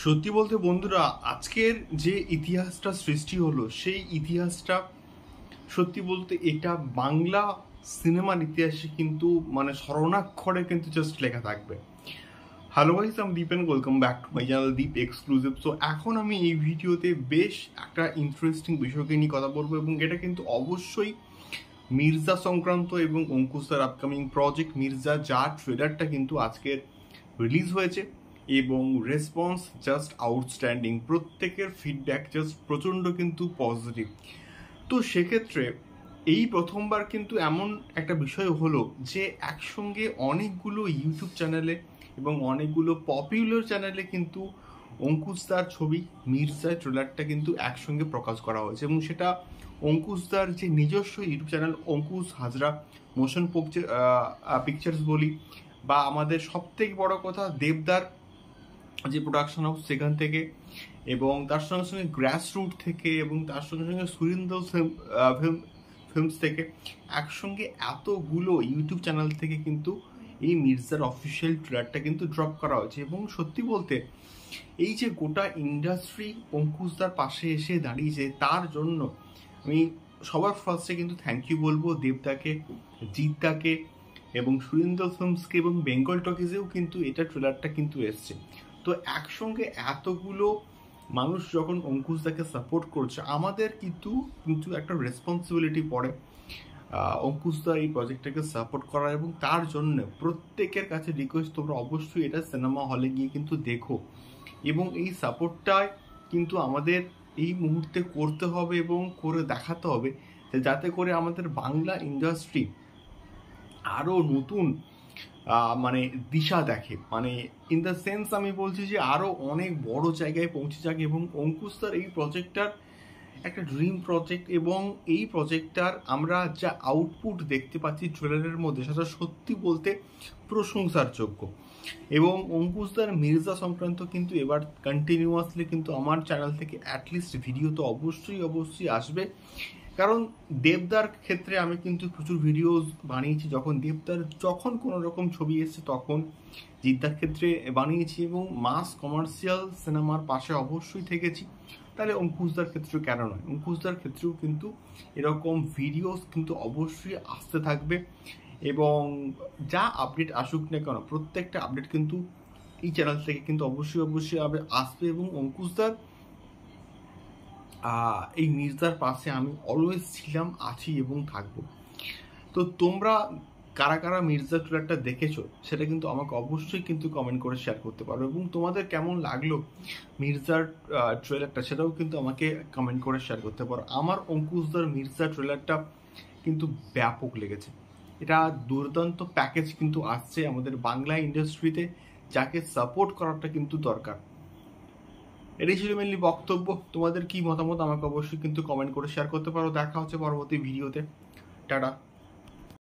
সত্যি বলতে বন্ধুরা, আজকের যে ইতিহাসটা সৃষ্টি হলো সেই ইতিহাসটা সত্যি বলতে এটা বাংলা সিনেমার ইতিহাসে কিন্তু মানে স্মরণাক্ষরে কিন্তু জাস্ট লেখা থাকবে। হ্যালো গাইস, আমি Deep and welcome back to my channel Deep exclusive. So এখন আমি এই ভিডিওতে বেশ একটা ইন্টারেস্টিং বিষয়কে নিয়ে কথা বলবো এবং এটা কিন্তু অবশ্যই মির্জা সংক্রান্ত এবং অঙ্কুশদার আপকামিং প্রজেক্ট মির্জা, যার ট্রেলারটা কিন্তু আজকের রিলিজ হয়েছে এবং রেসপন্স জাস্ট আউটস্ট্যান্ডিং। প্রত্যেকের ফিডব্যাক জাস্ট প্রচণ্ড কিন্তু পজিটিভ। তো সেক্ষেত্রে এই প্রথমবার কিন্তু এমন একটা বিষয় হলো যে একসঙ্গে অনেকগুলো ইউটিউব চ্যানেলে এবং অনেকগুলো পপুলার চ্যানেলে কিন্তু অঙ্কুশদার ছবি মির্জা ট্রেলারটা কিন্তু একসঙ্গে প্রকাশ করা হয়েছে এবং সেটা অঙ্কুশদার যে নিজস্ব YouTube channel Ankush Hazra motion pictures বলি, বা আমাদের সবথেকে বড় কথা দেবদার যে প্রোডাকশন হাউস সেখান থেকে, এবং তার সঙ্গে সঙ্গে গ্রাস রুট থেকে, এবং তার সঙ্গে সঙ্গে সুরিন্দর ফিল্মস থেকে একসঙ্গে এতগুলো ইউটিউব চ্যানেল থেকে কিন্তু এই মির্জার অফিসিয়াল ট্রেলারটা কিন্তু ড্রপ করা হয়েছে। এবং সত্যি বলতে এই যে গোটা ইন্ডাস্ট্রি অঙ্কুশদার পাশে এসে দাঁড়িয়েছে, তার জন্য আমি সবার ফার্স্টে কিন্তু থ্যাংক ইউ বলবো দেবদাকে, জিৎদাকে এবং সুরিন্দর ফিল্মসকে, এবং বেঙ্গল টকিজেও কিন্তু এটা ট্রেলারটা কিন্তু এসছে। তো একসঙ্গে এতগুলো মানুষ যখন অঙ্কুশদাকে সাপোর্ট করছে, আমাদের কিন্তু কিন্তু একটা রেসপন্সিবিলিটি পড়ে অঙ্কুশদা এই প্রজেক্টটাকে সাপোর্ট করা। এবং তার জন্য প্রত্যেকের কাছে রিকোয়েস্ট, তোমরা অবশ্যই এটা সিনেমা হলে গিয়ে কিন্তু দেখো এবং এই সাপোর্টটাই কিন্তু আমাদের এই মুহূর্তে করতে হবে এবং করে দেখাতে হবে, যাতে করে আমাদের বাংলা ইন্ডাস্ট্রি আরও নতুন মানে দিশা দেখে। মানে ইন দ্য সেন্স আমি বলছি যে আরও অনেক বড় জায়গায় পৌঁছে যাক। এবং অঙ্কুশদার এই প্রজেক্টটার একটা ড্রিম প্রজেক্ট, এবং এই প্রজেক্টটার আমরা যা আউটপুট দেখতে পাচ্ছি ট্রেলারের মধ্যে, সেটা সত্যি বলতে প্রশংসার যোগ্য। এবং অঙ্কুশদার মির্জা সংক্রান্ত কিন্তু এবার কন্টিনিউয়াসলি কিন্তু আমার চ্যানেল থেকে অ্যাটলিস্ট ভিডিও তো অবশ্যই আসবে। কারণ দেবদার ক্ষেত্রে আমি কিন্তু প্রচুর ভিডিওস বানিয়েছি, যখন কোনো রকম ছবি এসছে তখন জিদ্দার ক্ষেত্রে বানিয়েছি এবং মাস কমার্শিয়াল সিনেমার পাশে অবশ্যই থেকেছি। তাহলে অঙ্কুশদার ক্ষেত্রেও কেন নয়, অঙ্কুশদার ক্ষেত্রেও কিন্তু এরকম ভিডিওস কিন্তু অবশ্যই আসতে থাকবে। এবং যা আপডেট আসুক না কেন, প্রত্যেকটা আপডেট কিন্তু এই চ্যানেল থেকে কিন্তু অবশ্যই আসবে। এবং অঙ্কুশদার এই মির্জার পাশে আমি অলওয়েজ ছিলাম, আছি এবং থাকবো। তো তোমরা কারা কারা মির্জা ট্রেলারটা দেখেছো সেটা কিন্তু আমাকে অবশ্যই কিন্তু কমেন্ট করে শেয়ার করতে পারো, এবং তোমাদের কেমন লাগলো মির্জার ট্রেলারটা সেটাও কিন্তু আমাকে কমেন্ট করে শেয়ার করতে পারো। আমার অঙ্কুশদার মির্জা ট্রেলারটা কিন্তু ব্যাপক লেগেছে। এটা দুর্দান্ত প্যাকেজ কিন্তু আসছে আমাদের বাংলা ইন্ডাস্ট্রিতে, যাকে সাপোর্ট করাটা কিন্তু দরকার। এটাই ছিল মেনলি বক্তব্য। তোমাদের কি মতামত আমাকে অবশ্যই কিন্তু কমেন্ট করে শেয়ার করতে পারো। দেখা হচ্ছে পরবর্তী ভিডিওতে। টাটা।